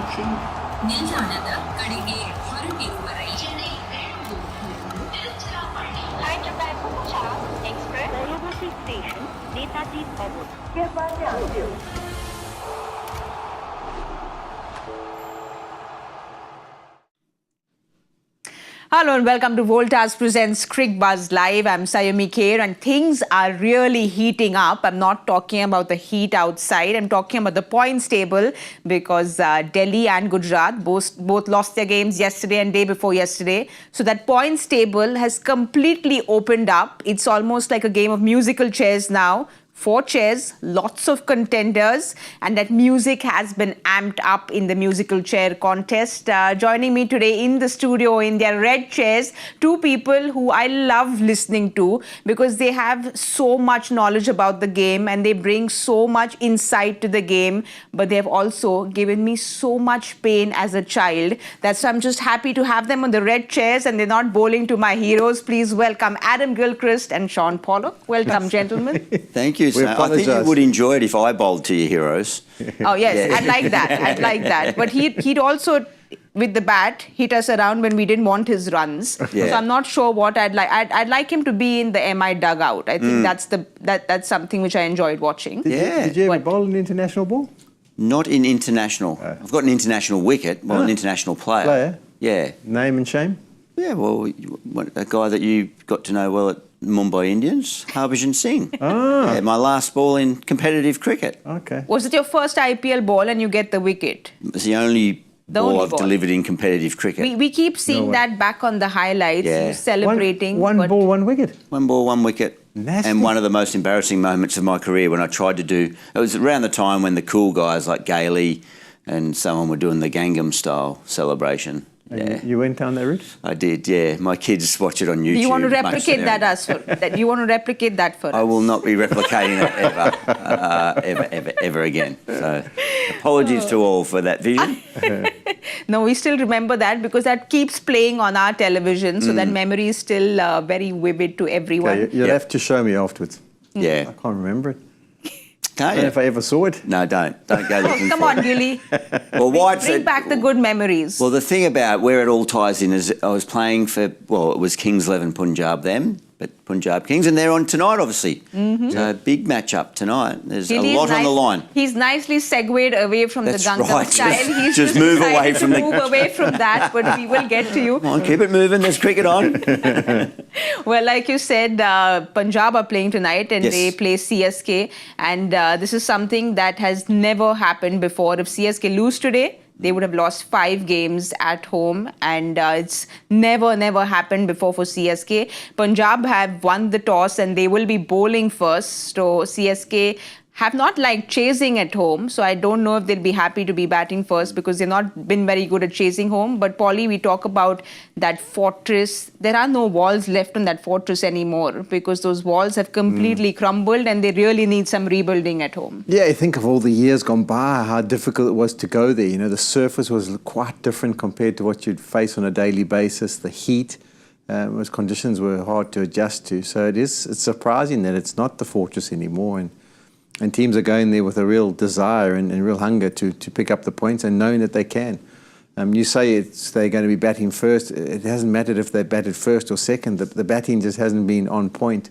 attention. Hello and welcome to Voltas presents Cricbuzz Live. I'm Saiyami Kher and things are really heating up. I'm not talking about the heat outside. I'm talking about the points table because Delhi and Gujarat both lost their games yesterday and day before yesterday. So that points table has completely opened up. It's almost like a game of musical chairs now. 4 chairs, lots of contenders, and that music has been amped up in the musical chair contest. Joining me today in the studio in their red chairs, 2 people who I love listening to because they have so much knowledge about the game and they bring so much insight to the game, but they have also given me so much pain as a child. That's why I'm just happy to have them on the red chairs and they're not bowling to my heroes. Please welcome Adam Gilchrist and Shaun Pollock. Welcome, gentlemen. Thank you. I think you would enjoy it if I bowled to your heroes. Oh, yes, I'd like that. I'd like that. But he'd also, with the bat, hit us around when we didn't want his runs. Yeah. So I'm not sure what I'd like. I'd like him to be in the MI dugout. I think that's something which I enjoyed watching. Did you ever bowl an international ball? Not in international. I've got an international wicket, well, an international player. Yeah. Name and shame? Yeah, well, a guy that you got to know well at Mumbai Indians, Harbhajan Singh. Yeah, my last ball in competitive cricket. Okay. Was it your first IPL ball and you get the wicket? It's the only ball I've delivered in competitive cricket. We keep seeing that back on the highlights, you celebrating. One ball, 1 wicket? 1 ball, 1 wicket. Nasty. And one of the most embarrassing moments of my career when I tried to do... It was around the time when the cool guys like Gailey and someone were doing the Gangnam style celebration. And you went down that route? I did, yeah. My kids watch it on YouTube. Do you want to replicate that you want to replicate that for us? I will not be replicating it ever again. So apologies to all for that vision. No, we still remember that because that keeps playing on our television, so that memory is still very vivid to everyone. Okay, you'll have to show me afterwards. Yeah. I can't remember it. Can't I don't know if I ever saw it. No, don't go looking Come for on, it. Gilly. Well, Bring back the good memories. Well, the thing about where it all ties in is I was playing for, well, it was Kings 11 Punjab then, but Punjab Kings, and they're on tonight, obviously. So a big match-up tonight. There's a lot on the line. He's nicely segued away from That's the Gangnam right. style. He's Just move away from move away from that, but we will get to you. Come on, keep it moving. There's cricket on. Well, like you said, Punjab are playing tonight and they play CSK. And this is something that has never happened before. If CSK lose today, they would have lost 5 games at home, and it's never happened before for CSK. Punjab have won the toss and they will be bowling first. So CSK have not liked chasing at home, so I don't know if they'll be happy to be batting first because they've not been very good at chasing home. But Polly, we talk about that fortress. There are no walls left on that fortress anymore because those walls have completely crumbled and they really need some rebuilding at home. Yeah, I think of all the years gone by, how difficult it was to go there. You know, the surface was quite different compared to what you'd face on a daily basis. The heat, those conditions were hard to adjust to. So it's surprising that it's not the fortress anymore. And teams are going there with a real desire and real hunger to pick up the points and knowing that they can. You say they're going to be batting first. It hasn't mattered if they batted first or second. The batting just hasn't been on point.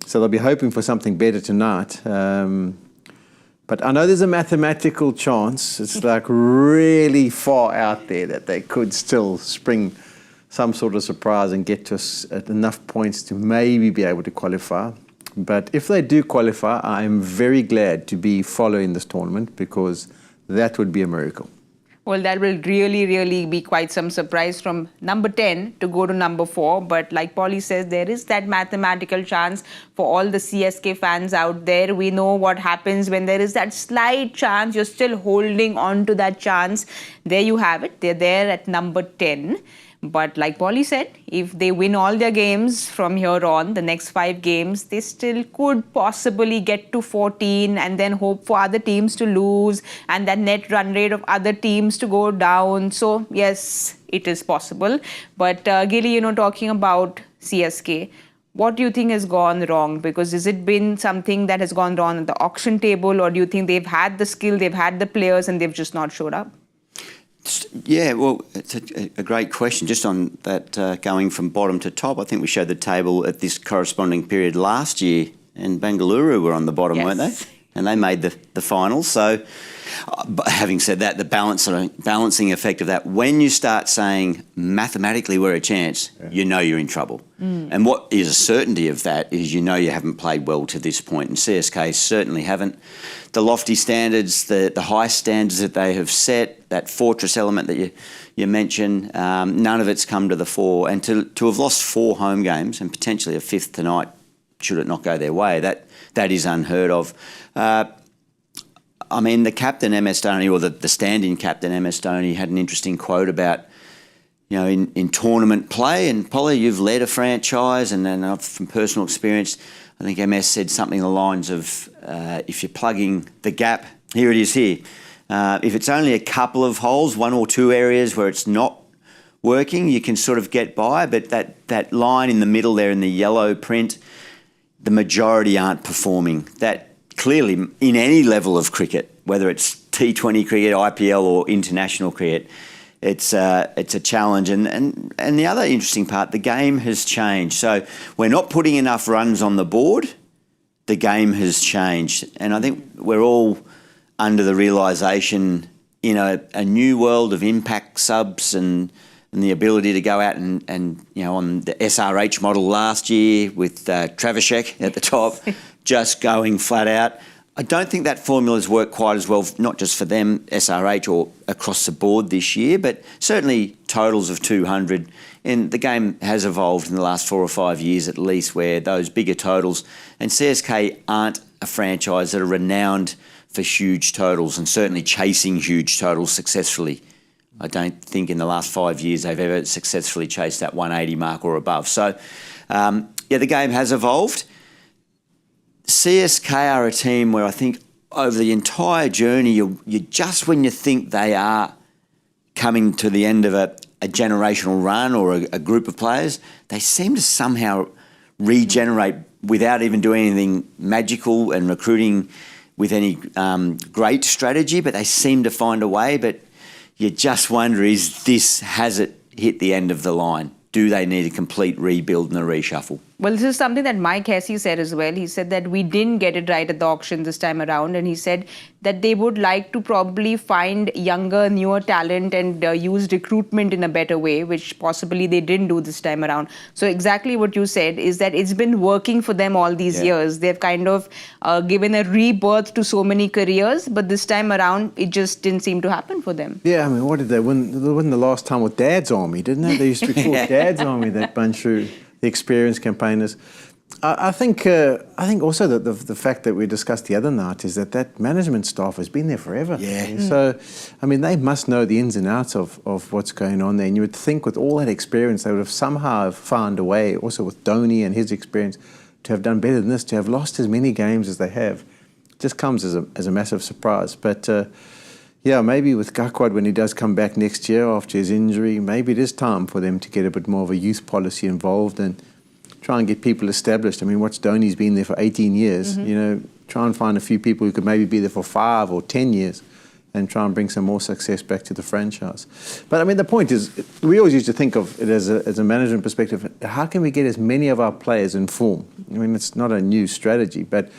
So they'll be hoping for something better tonight. But I know there's a mathematical chance. It's like really far out there that they could still spring some sort of surprise and get to us at enough points to maybe be able to qualify. But if they do qualify, I'm very glad to be following this tournament because that would be a miracle. Well, that will really be quite some surprise from number 10 to go to number 4. But like Polly says, there is that mathematical chance for all the CSK fans out there. We know what happens when there is that slight chance. You're still holding on to that chance. There you have it. They're there at number 10. But like Polly said, if they win all their games from here on, the next 5 games, they still could possibly get to 14 and then hope for other teams to lose and that net run rate of other teams to go down. So, yes, it is possible. But Gilly, talking about CSK, what do you think has gone wrong? Because has it been something that has gone wrong at the auction table, or do you think they've had the skill, they've had the players and they've just not showed up? Yeah, well, it's a great question. Just on that, going from bottom to top, I think we showed the table at this corresponding period last year, and Bengaluru were on the bottom, weren't they? And they made the finals. So, but having said that, the balancing effect of that, when you start saying mathematically we're a chance, you know you're in trouble. And what is a certainty of that is you know you haven't played well to this point, and CSK certainly haven't. The lofty standards, the high standards that they have set, that fortress element that you mentioned, none of it's come to the fore. And to have lost 4 home games and potentially a 5th tonight, should it not go their way, that is unheard of. I mean, the captain, MS Dhoni, or the stand-in captain, MS Dhoni, had an interesting quote about, you know, in tournament play, and Polly, you've led a franchise, and from personal experience, I think MS said something along the lines of, if you're plugging the gap, here it is here. If it's only a couple of holes, 1 or 2 areas where it's not working, you can sort of get by, but that line in the middle there in the yellow print, the majority aren't performing. That clearly, in any level of cricket, whether it's T20 cricket, IPL or international cricket, it's a challenge. And the other interesting part, the game has changed. So we're not putting enough runs on the board. The game has changed. And I think we're all under the realisation in a new world of impact subs and the ability to go out and you know, on the SRH model last year with Travashek at the top, just going flat out. I don't think that formula's worked quite as well, not just for them, SRH, or across the board this year, but certainly totals of 200. And the game has evolved in the last 4 or 5 years at least, where those bigger totals, and CSK aren't a franchise that are renowned for huge totals and certainly chasing huge totals successfully. I don't think in the last 5 years they've ever successfully chased that 180 mark or above. So, yeah, the game has evolved. CSK are a team where I think over the entire journey, you just when you think they are coming to the end of a generational run or a group of players, they seem to somehow regenerate without even doing anything magical and recruiting with any great strategy, but they seem to find a way. But you just wonder, has it hit the end of the line? Do they need a complete rebuild and a reshuffle? Well, this is something that Mike Hesse said as well. He said that we didn't get it right at the auction this time around, and he said that they would like to probably find younger, newer talent and use recruitment in a better way, which possibly they didn't do this time around. So exactly what you said is that it's been working for them all these years. They've kind of given a rebirth to so many careers, but this time around, it just didn't seem to happen for them. Yeah, I mean, what did they win? They won the last time with Dad's Army, didn't they? They used to be called Dad's Army, that bunch through the experienced campaigners. I think also that the fact that we discussed the other night is that management staff has been there forever. Yeah. So, I mean, they must know the ins and outs of what's going on there. And you would think with all that experience, they would have somehow found a way, also with Dhoni and his experience, to have done better than this, to have lost as many games as they have. Just comes as a massive surprise. But yeah, maybe with Gaikwad, when he does come back next year after his injury, maybe it is time for them to get a bit more of a youth policy involved and try and get people established. I mean, what's Dhoni's been there for 18 years. You know, try and find a few people who could maybe be there for 5 or 10 years and try and bring some more success back to the franchise. But I mean, the point is, we always used to think of it as a management perspective. How can we get as many of our players in form? I mean, it's not a new strategy, but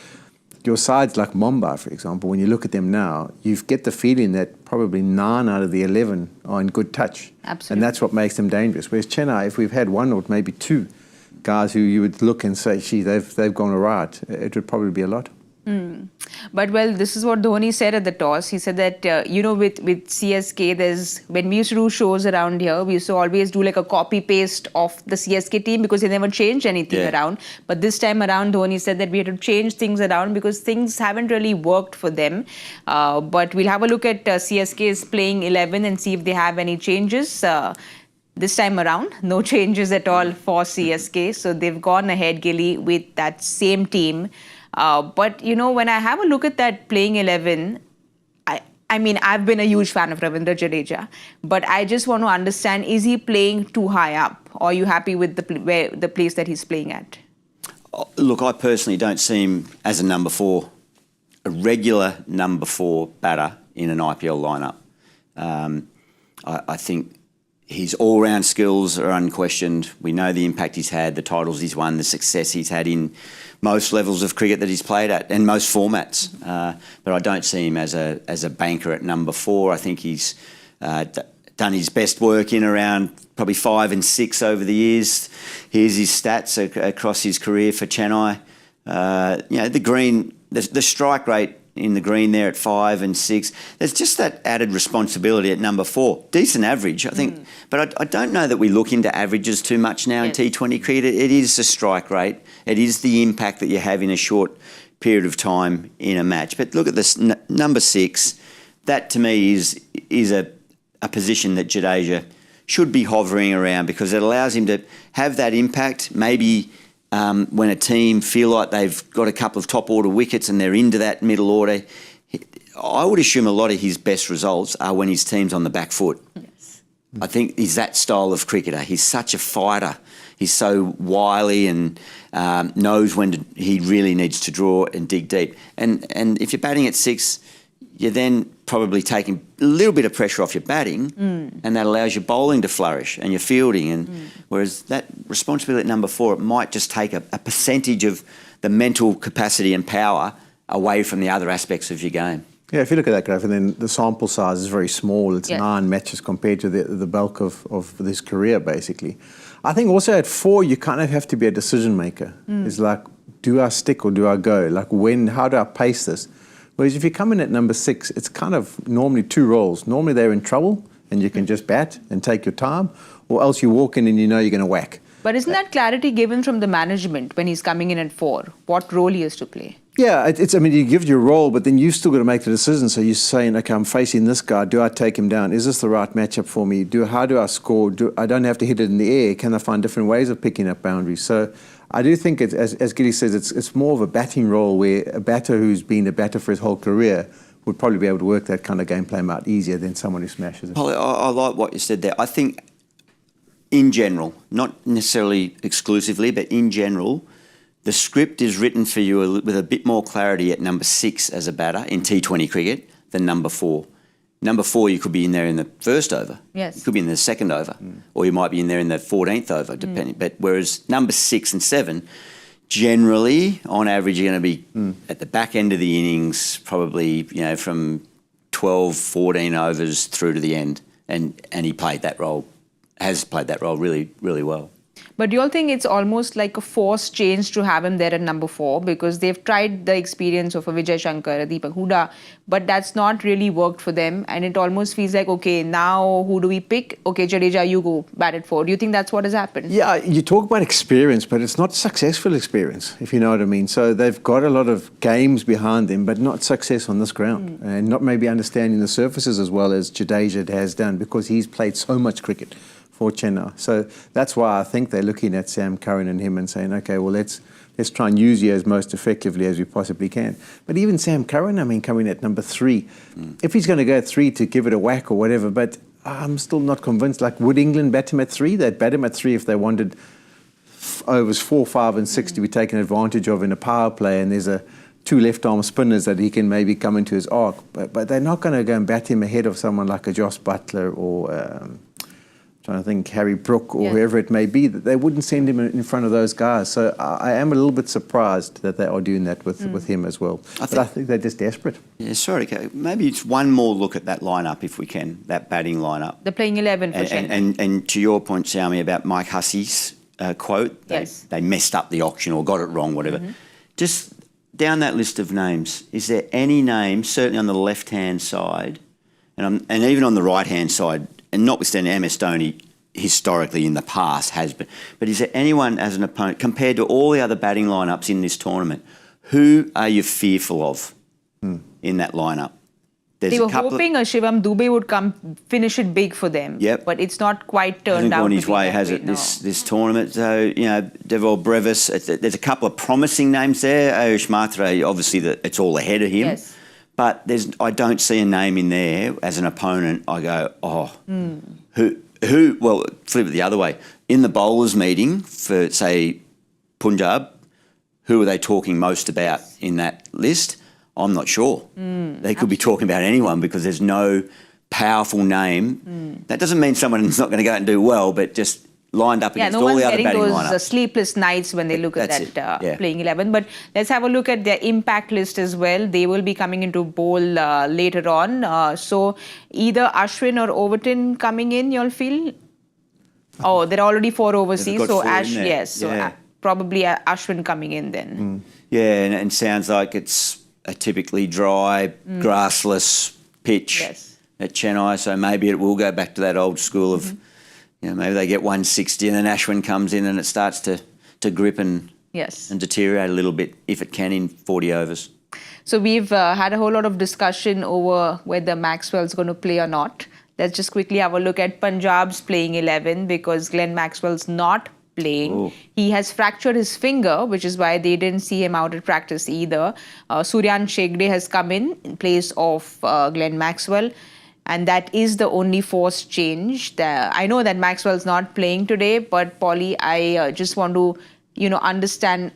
your sides like Mumbai, for example, when you look at them now, you get the feeling that probably 9 out of the 11 are in good touch. Absolutely. And that's what makes them dangerous. Whereas Chennai, if we've had 1 or maybe 2 guys who you would look and say, gee, they've gone all right, it would probably be a lot. But well, this is what Dhoni said at the toss. He said that, you know, with CSK, when we used to do shows around here, we used to always do like a copy-paste of the CSK team because they never changed anything around. But this time around, Dhoni said that we had to change things around because things haven't really worked for them. But we'll have a look at CSK's playing 11 and see if they have any changes. This time around, no changes at all for CSK. So they've gone ahead, Gilly, with that same team. But, you know, when I have a look at that playing 11, I mean, I've been a huge fan of Ravindra Jadeja, but I just want to understand, is he playing too high up? Or are you happy with the place that he's playing at? Look, I personally don't see him as a number 4, a regular number 4 batter in an IPL lineup. I think his all-round skills are unquestioned. We know the impact he's had, the titles he's won, the success he's had in most levels of cricket that he's played at and most formats. But I don't see him as a banker at number 4. I think he's done his best work in around probably 5 and 6 over the years. Here's his stats across his career for Chennai. The green, the strike rate in the green there at 5 and 6. There's just that added responsibility at number 4. Decent average, I think. But I don't know that we look into averages too much now in T20 cricket. It is the strike rate. It is the impact that you have in a short period of time in a match. But look at this, number 6. That to me is a position that Jadeja should be hovering around because it allows him to have that impact. Maybe when a team feel like they've got a couple of top order wickets and they're into that middle order, I would assume a lot of his best results are when his team's on the back foot. Yes. I think he's that style of cricketer. He's such a fighter. He's so wily and knows when he really needs to draw and dig deep. And if you're batting at 6, you're then probably taking a little bit of pressure off your batting and that allows your bowling to flourish and your fielding. And whereas that responsibility at number 4, it might just take a percentage of the mental capacity and power away from the other aspects of your game. Yeah, if you look at that graph, and then the sample size is very small. It's 9 matches compared to the bulk of this career, basically. I think also at 4, you kind of have to be a decision maker. It's like, do I stick or do I go? Like how do I pace this? Whereas if you come in at number 6, it's kind of normally 2 roles. Normally they're in trouble and you can just bat and take your time, or else you walk in and you know you're going to whack. But isn't that clarity given from the management when he's coming in at 4? What role he has to play? Yeah, I mean, you give your role, but then you've still got to make the decision. So you're saying, okay, I'm facing this guy. Do I take him down? Is this the right matchup for me? How do I score? I don't have to hit it in the air. Can I find different ways of picking up boundaries? So I do think, as Gilly says, it's more of a batting role where a batter who's been a batter for his whole career would probably be able to work that kind of game plan out easier than someone who smashes it. I like what you said there. I think in general, not necessarily exclusively, but in general, the script is written for you with a bit more clarity at number 6 as a batter in T20 cricket than number 4. Number 4, you could be in there in the first over. Yes. You could be in the second over, or you might be in there in the 14th over, depending. But whereas number 6 and 7, generally, on average, you're going to be at the back end of the innings, probably from 12, 14 overs through to the end, and he played that role, has played that role really, really well. But do you all think it's almost like a forced change to have him there at number 4 because they've tried the experience of a Vijay Shankar, a Deepak Hooda, but that's not really worked for them, and it almost feels like, okay, now who do we pick? Okay, Jadeja, you go bat at 4. Do you think that's what has happened? Yeah, you talk about experience, but it's not successful experience, if you know what I mean. So they've got a lot of games behind them, but not success on this ground, and not maybe understanding the surfaces as well as Jadeja has done because he's played so much cricket for Chennai. So that's why I think they're looking at Sam Curran and him and saying, okay, well, let's try and use you as most effectively as we possibly can. But even Sam Curran, I mean, coming at number 3, if he's going to go at 3 to give it a whack or whatever, but I'm still not convinced. Like, would England bat him at 3? They'd bat him at 3 if they wanted overs 4, 5 and 6 to be taken advantage of in a power play, and there's 2 left-arm spinners that he can maybe come into his arc. But they're not going to go and bat him ahead of someone like a Joss Butler or trying to think Harry Brook or whoever it may be. That they wouldn't send him in front of those guys. So I am a little bit surprised that they are doing that with him as well. I think they're just desperate. Yeah, sorry, maybe it's one more look at that lineup if we can, that batting lineup. The playing 11 for Chennai. And to your point, Saiyami, about Mike Hussey's quote, they messed up the auction or got it wrong, whatever. Just down that list of names, is there any name, certainly on the left-hand side, and even on the right-hand side, and notwithstanding MS Dhoni historically in the past has been, but is there anyone as an opponent, compared to all the other batting lineups in this tournament, who are you fearful of in that lineup? They were hoping a Shivam Dube would come finish it big for them, but it's not quite turned out. On his way, has it, this tournament? So, Devol Brevis, there's a couple of promising names there. Ayush Matre, obviously, it's all ahead of him. Yes. But I don't see a name in there as an opponent. I go, who? Well, flip it the other way. In the bowlers' meeting for, say, Punjab, who are they talking most about in that list? I'm not sure. They could be talking about anyone because there's no powerful name. That doesn't mean someone's not going to go out and do well, but just lined up against no all one's the other getting batting those lineups. sleepless nights when they look at That's that it, playing 11. But let's have a look at their impact list as well. They will be coming into bowl later on. So either Ashwin or Overton coming in, you'll feel? Oh, there are already 4 overseas. got So 4 in there. yes. So Yeah. probably Ashwin coming in then. Yeah, and sounds like it's a typically dry, grassless pitch Yes. at Chennai. So maybe it will go back to that old school of, maybe they get 160 and then Ashwin comes in and it starts to grip and Yes. deteriorate a little bit if it can in 40 overs. So we've had a whole lot of discussion over whether Maxwell's going to play or not. Let's just quickly have a look at Punjab's playing 11 because Glenn Maxwell's not playing. Oh. He has fractured his finger, which is why they didn't see him out at practice either. Suryansh has come in place of Glenn Maxwell. And that is the only forced change. I know that Maxwell's not playing today, but Polly, I just want to, understand.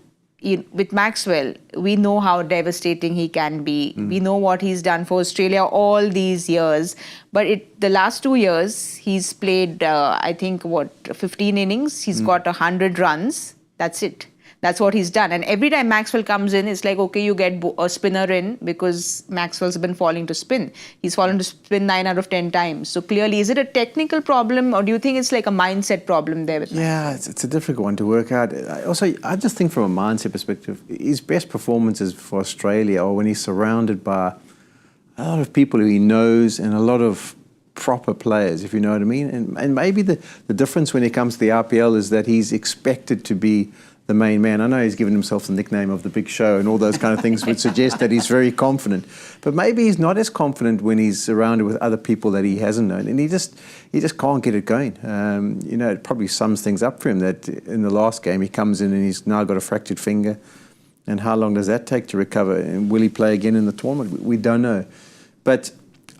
With Maxwell, we know how devastating he can be. We know what he's done for Australia all these years. But the last 2 years, he's played, 15 innings. He's got 100 runs. That's it. That's what he's done. And every time Maxwell comes in, it's like, okay, you get a spinner in because Maxwell's been falling to spin. He's fallen to spin 9 out of 10 times. So clearly, is it a technical problem or do you think it's like a mindset problem there with Maxwell? Yeah, it's a difficult one to work out. I just think from a mindset perspective, his best performances for Australia are when he's surrounded by a lot of people who he knows and a lot of proper players, if you know what I mean. And maybe the difference when it comes to the RPL is that he's expected to be the main man. I know he's given himself the nickname of the Big Show and all those kind of things would suggest that he's very confident. But maybe he's not as confident when he's surrounded with other people that he hasn't known. And he just can't get it going. It probably sums things up for him that in the last game he comes in and he's now got a fractured finger. And how long does that take to recover? And will he play again in the tournament? We don't know. But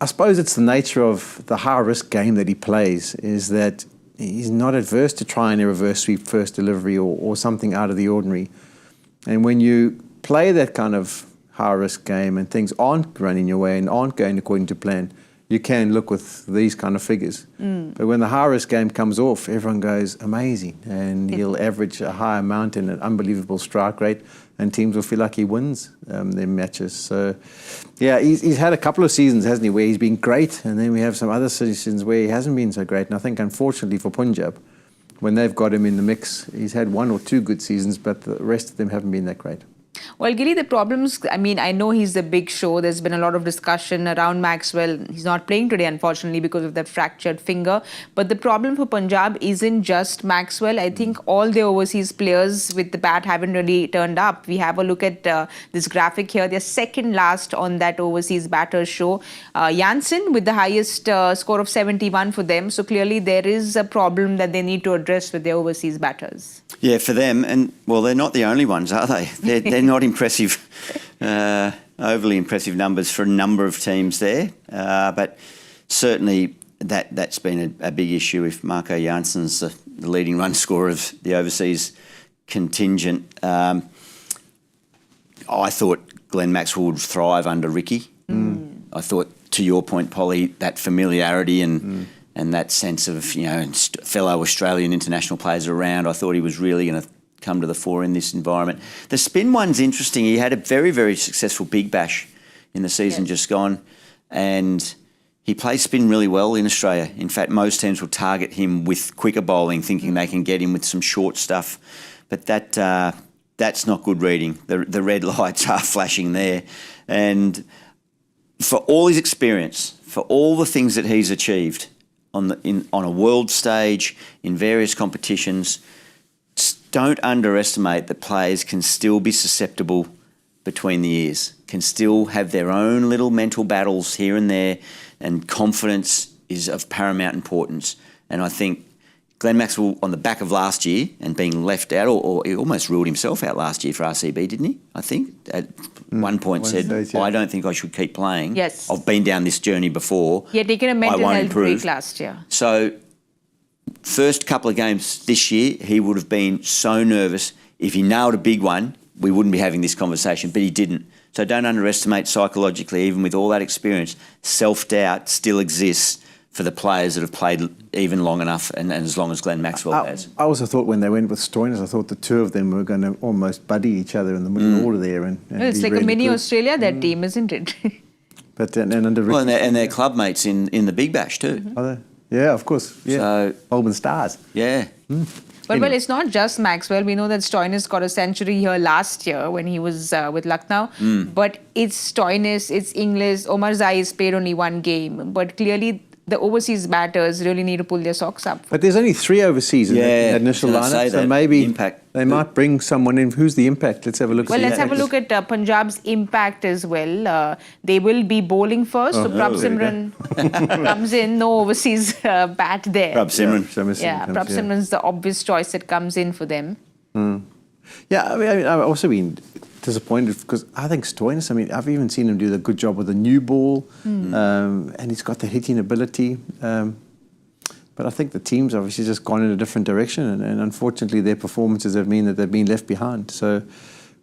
I suppose it's the nature of the high-risk game that he plays is that he's not adverse to trying a reverse sweep first delivery or something out of the ordinary. And when you play that kind of high-risk game and things aren't running your way and aren't going according to plan, you can look with these kind of figures. But when the high-risk game comes off, everyone goes amazing. And he'll average a high amount and an unbelievable strike rate. And teams will feel like he wins their matches. So, yeah, he's had a couple of seasons, hasn't he, where he's been great. And then we have some other seasons where he hasn't been so great. And I think, unfortunately, for Punjab, when they've got him in the mix, he's had 1 or 2 good seasons, but the rest of them haven't been that great. Well, Gilly, the problems, I know he's the big show. There's been a lot of discussion around Maxwell. He's not playing today, unfortunately, because of that fractured finger. But the problem for Punjab isn't just Maxwell. I think all the overseas players with the bat haven't really turned up. We have a look at this graphic here. They're second last on that overseas batters show. Jansen with the highest score of 71 for them. So clearly there is a problem that they need to address with their overseas batters. Yeah, for them, and well, they're not the only ones, are they? They're not impressive, overly impressive numbers for a number of teams there. But certainly that's been a big issue if Marco Janssen's the leading run scorer of the overseas contingent. I thought Glenn Maxwell would thrive under Ricky. I thought, to your point, Polly, that familiarity and that sense of, fellow Australian international players around, I thought he was really going to come to the fore in this environment. The spin one's interesting. He had a very, very successful Big Bash in the season just gone, and he plays spin really well in Australia. In fact, most teams will target him with quicker bowling, thinking they can get him with some short stuff. But that's not good reading. The red lights are flashing there. And for all his experience, for all the things that he's achieved on a world stage, in various competitions, don't underestimate that players can still be susceptible between the ears, can still have their own little mental battles here and there, and confidence is of paramount importance. And I think Glenn Maxwell, on the back of last year and being left out, or he almost ruled himself out last year for RCB, didn't he? I think at one point said, I don't think I should keep playing. Yes. I've been down this journey before. He had taken a mental health break last year. So first couple of games this year, he would have been so nervous. If he nailed a big one, we wouldn't be having this conversation, but he didn't. So don't underestimate psychologically, even with all that experience, self-doubt still exists for the players that have played even long enough and as long as Glenn Maxwell has. I also thought when they went with Stoinis, I thought the two of them were going to almost buddy each other in the middle order there. And It's like a mini Australia, that team, isn't it? But and under Well, and they're club mates in the Big Bash too. Are they? Yeah, of course. Yeah. So- Melbourne Stars. Yeah. But well, it's not just Maxwell. We know that Stoinis got a century here last year when he was with Lucknow. But it's Stoinis, it's Inglis. Omar Zai's played only one game. But clearly, the overseas batters really need to pull their socks up. But there's only 3 overseas in that initial can I say lineup, so that? maybe Impact. they might bring someone in. Who's the impact? Let's have a look. Well, at let's the have a look at Punjab's impact as well. They will be bowling first. So Prabh Simran comes in. No overseas bat there. Prabh Simran. Yeah, Prabh Simran's the obvious choice that comes in for them. Yeah, I mean, I've also been disappointed because I think Stoinis, I've even seen him do a good job with a new ball, and he's got the hitting ability. But I think the team's obviously just gone in a different direction, and unfortunately their performances have meant that they've been left behind. So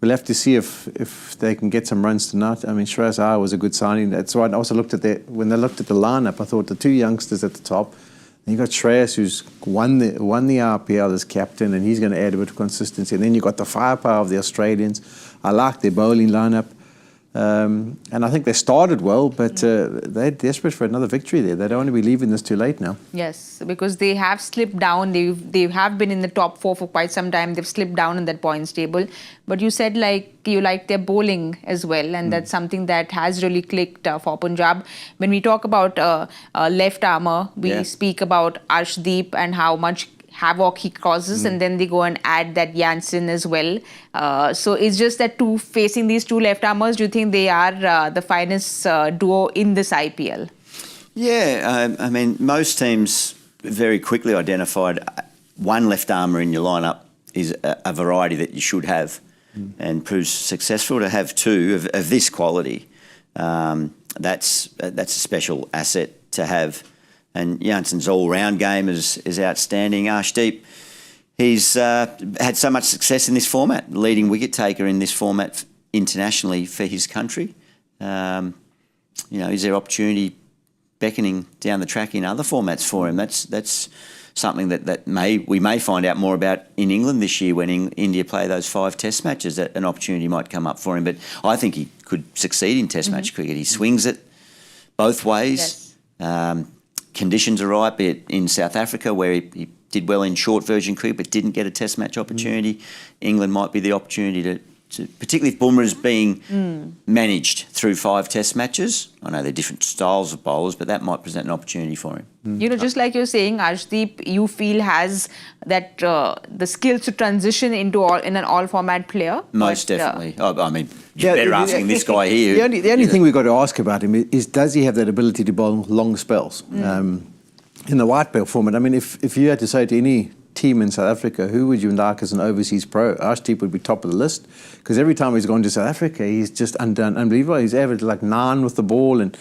we'll have to see if they can get some runs tonight. I mean, Shreyas Iyer was a good signing. That's why I also looked at when they looked at the lineup, I thought the 2 youngsters at the top. And you got Shreyas, who's won the RPL as captain, and he's going to add a bit of consistency. And then you got the firepower of the Australians. I like their bowling lineup. And I think they started well, but they're desperate for another victory there. They don't want to be leaving this too late now. Yes, because they have slipped down. They have been in the top 4 for quite some time. They've slipped down in that points table. But you said you like their bowling as well, and that's something that has really clicked for Punjab. When we talk about left armour, we speak about Arshdeep and how much havoc he causes, and then they go and add that Jansen as well. So it's just that facing these 2 left armers, do you think they are the finest duo in this IPL? Yeah, I mean, most teams very quickly identified one left armour in your lineup is a variety that you should have, and proves successful. To have 2 of this quality, that's a special asset to have. And Jansen's all-round game is outstanding. Arshdeep, he's had so much success in this format, leading wicket taker in this format internationally for his country. Is there opportunity beckoning down the track in other formats for him? That's something that we may find out more about in England this year when India play those 5 Test matches. That an opportunity might come up for him. But I think he could succeed in Test match cricket. He swings it both ways. Yes. Conditions are right, be it in South Africa where he did well in short version cricket but didn't get a Test match opportunity. England might be the opportunity to particularly if Bumrah's being managed through 5 Test matches. I know they're different styles of bowlers, but that might present an opportunity for him. Just like you're saying, Arshdeep, you feel has that the skills to transition into in an all-format player. Most definitely. You're better asking this guy here. The only thing we've got to ask about him is does he have that ability to bowl long spells? In the white ball format, if you had to say to any team in South Africa, who would you like as an overseas pro? Arshdeep would be top of the list because every time he's gone to South Africa, he's just undone unbelievable. He's averaged 9 with the ball and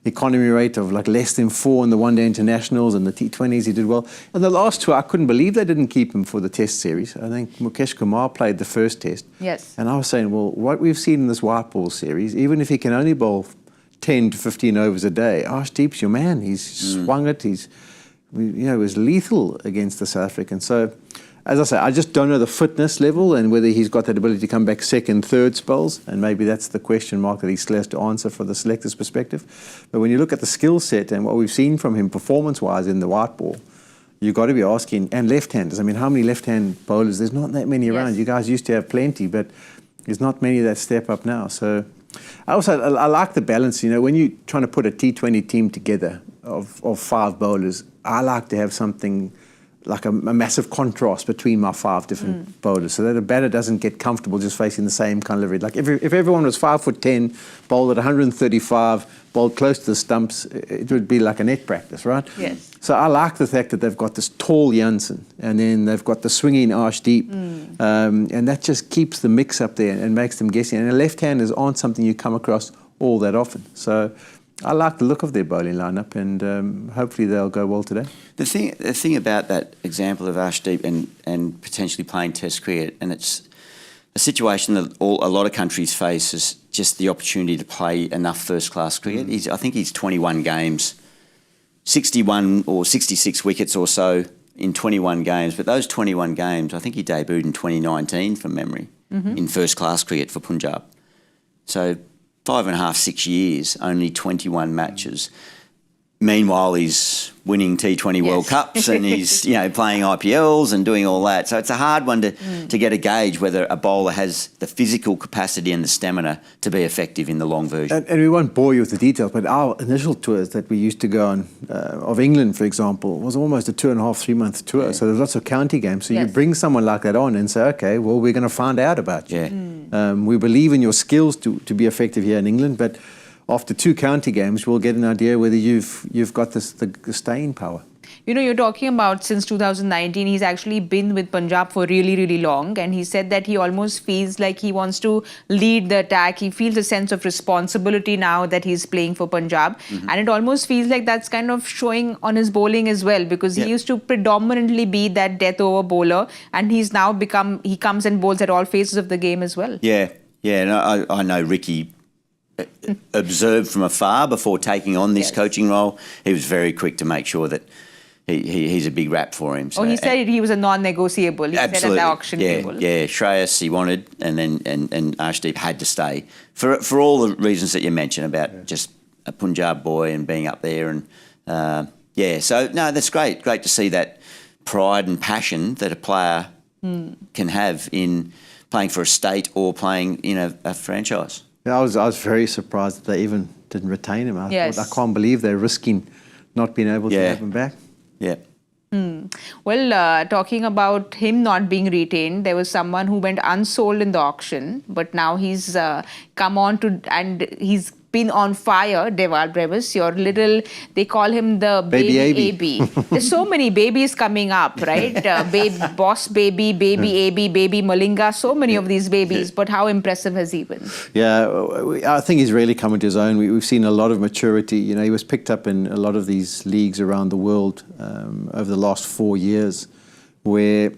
economy rate of less than 4 in the one-day internationals and the T20s. He did well. And the last 2, I couldn't believe they didn't keep him for the Test series. I think Mukesh Kumar played the first Test. Yes. And I was saying, well, what we've seen in this white ball series, even if he can only bowl 10 to 15 overs a day, Arshdeep's your man. He's swung it. He was lethal against the South Africans. So, as I say, I just don't know the fitness level and whether he's got that ability to come back second, third spells. And maybe that's the question mark that he still has to answer for the selector's perspective. But when you look at the skill set and what we've seen from him performance-wise in the white ball, you've got to be asking, and left-handers. How many left-hand bowlers? There's not that many around. You guys used to have plenty, but there's not many that step up now. So I like the balance. When you're trying to put a T20 team together of 5 bowlers, I like to have something like a massive contrast between my 5 different bowlers, so that a batter doesn't get comfortable just facing the same kind of lead. Like if everyone was 5'10", bowled at 135, bowled close to the stumps, it would be like a net practice, right? Yes. So I like the fact that they've got this tall Jansen, and then they've got the swinging Arshdeep, and that just keeps the mix up there and makes them guessing. And left-handers aren't something you come across all that often. So I like the look of their bowling lineup, and hopefully they'll go well today. The thing about that example of Arshdeep and potentially playing Test cricket, and it's a situation that a lot of countries face is just the opportunity to play enough first-class cricket. I think he's 21 games, 61 or 66 wickets or so in 21 games. But those 21 games, I think he debuted in 2019 from memory in first-class cricket for Punjab. So 5.5, 6 years, only 21 matches. Meanwhile, he's winning T20 World Cups and he's playing IPLs and doing all that. So it's a hard one to get a gauge whether a bowler has the physical capacity and the stamina to be effective in the long version. And we won't bore you with the details, but our initial tours that we used to go on, of England, for example, was almost a 2.5, 3 month tour. Yeah. So there's lots of county games. So you bring someone like that on and say, okay, well, we're going to find out about you. Yeah. We believe in your skills to be effective here in England, but after 2 county games, we'll get an idea whether you've got the staying power. You're talking about since 2019, he's actually been with Punjab for really, really long. And he said that he almost feels like he wants to lead the attack. He feels a sense of responsibility now that he's playing for Punjab. And it almost feels like that's kind of showing on his bowling as well, because he used to predominantly be that death over bowler. And he's now he comes and bowls at all phases of the game as well. Yeah. And I know Ricky observed from afar before taking on this coaching role. He was very quick to make sure that he's a big rap for him. So, he said he was a non-negotiable. He said at the auction table. Yeah, Shreyas he wanted, and Arshdeep had to stay for all the reasons that you mentioned about just a Punjab boy and being up there, and so no, that's great. Great to see that pride and passion that a player can have in playing for a state or playing in a franchise. Yeah, I was very surprised that they even didn't retain him. I thought, I can't believe they're risking not being able to have him back. Yeah. Well, talking about him not being retained, there was someone who went unsold in the auction, but now he's come on to, and he's been on fire. Brevis, your little, they call him the baby AB. There's so many babies coming up, right? Boss baby, baby AB, baby Malinga, so many of these babies, but how impressive has he been? Yeah, I think he's really come into his own. We've seen a lot of maturity. He was picked up in a lot of these leagues around the world over the last 4 years, where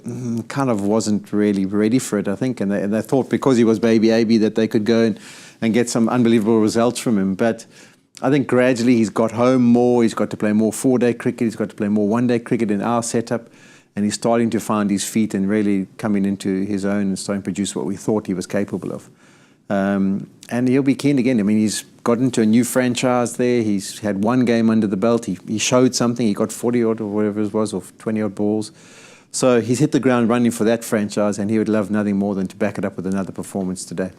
kind of wasn't really ready for it, I think. And they thought because he was baby AB that they could go and get some unbelievable results from him. But I think gradually he's got home more. He's got to play more 4-day cricket. He's got to play more 1-day cricket in our setup. And he's starting to find his feet and really coming into his own and starting to produce what we thought he was capable of. And he'll be keen again. I mean, he's got into a new franchise there. He's had 1 game under the belt. He showed something. He got 40-odd or whatever it was, or 20-odd balls. So he's hit the ground running for that franchise, and he would love nothing more than to back it up with another performance today.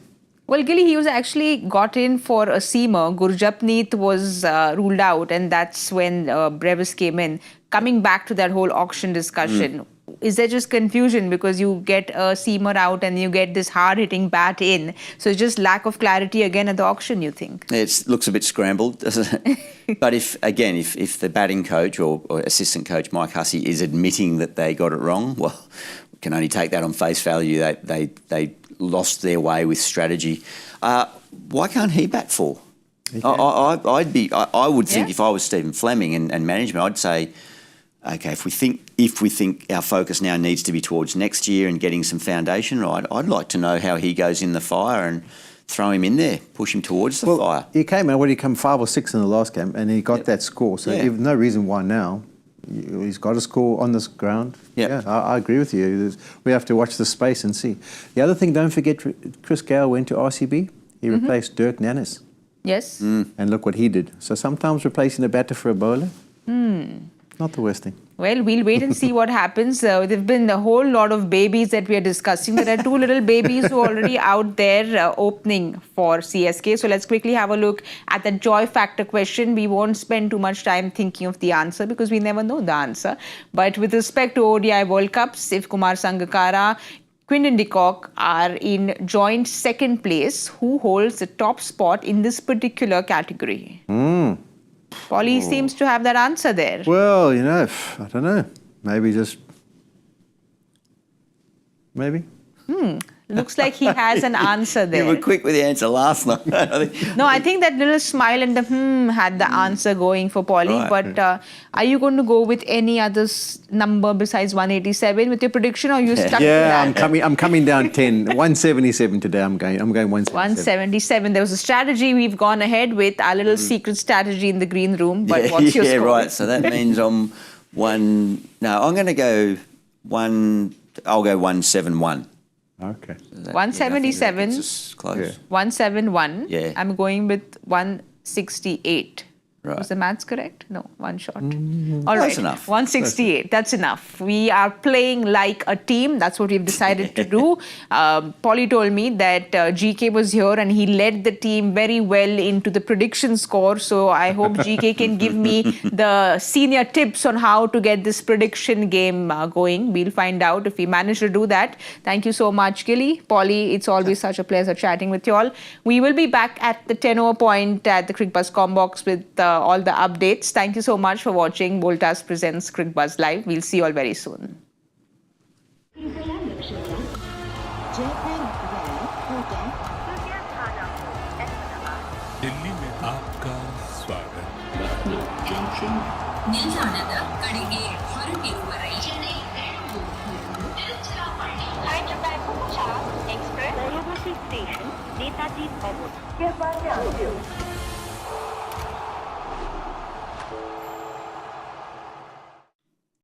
Well, Gilly, he was actually got in for a seamer. Gurjapneet was ruled out, and that's when Brevis came in. Coming back to that whole auction discussion, is there just confusion because you get a seamer out and you get this hard-hitting bat in? So it's just lack of clarity again at the auction, you think? It looks a bit scrambled, doesn't it? But if the batting coach or assistant coach, Mike Hussey, is admitting that they got it wrong, well, we can only take that on face value. They lost their way with strategy. Why can't he bat 4? I would think if I was Stephen Fleming and management, I'd say, okay, if we think our focus now needs to be towards next year and getting some foundation right, I'd like to know how he goes in the fire and throw him in there, push him towards the fire. He came out, he come 5 or 6 in the last game, and he got that score. So there's no reason why now. He's got a score on this ground. Yeah, I agree with you. We have to watch the space and see. The other thing, don't forget, Chris Gale went to RCB. He replaced Dirk Nannes. Yes. And look what he did. So sometimes replacing a batter for a bowler, not the worst thing. Well, we'll wait and see what happens. There have been a whole lot of babies that we are discussing. There are 2 little babies who are already out there opening for CSK. So let's quickly have a look at the joy factor question. We won't spend too much time thinking of the answer because we never know the answer. But with respect to ODI World Cups, if Kumar Sangakkara, Quinton de Kock are in joint 2nd place, who holds the top spot in this particular category? Polly seems to have that answer there. Well, I don't know. Maybe. Looks like he has an answer You there. were quick with the answer last night. No, I think that little smile and the had the answer going for Polly. Right. But are you going to go with any other number besides 187 with your prediction, or you stuck to Yeah, that? I'm coming down 10. 177 today. I'm going 177. 177. There was a strategy we've gone ahead with, our little secret strategy in the green room. But what's your score? Right. So that means I'm I'm going to go I'll go 171. Okay. 177. It's close. Yeah. 171. Yeah. I'm going with 168. Right. Was the maths correct? No, one short. All Close right. enough. 168. That's enough. We are playing like a team. That's what we've decided to do. Polly told me that GK was here and he led the team very well into the prediction score. So I hope GK can give me the senior tips on how to get this prediction game going. We'll find out if we manage to do that. Thank you so much, Gilly. Polly, it's always such a pleasure chatting with you all. We will be back at the 10 point at the Cricbuzz Combox with all the updates. Thank you so much for watching Voltas presents Cricbuzz Live. We'll see you all very soon. Delhi में आपका स्वागत ನಿಲ್ದಾಣದ ಕಡೆಗೆ ಹೊರಟಿರುವ ರೈಲನೆ Express, Brevis Station, Netaji Airport.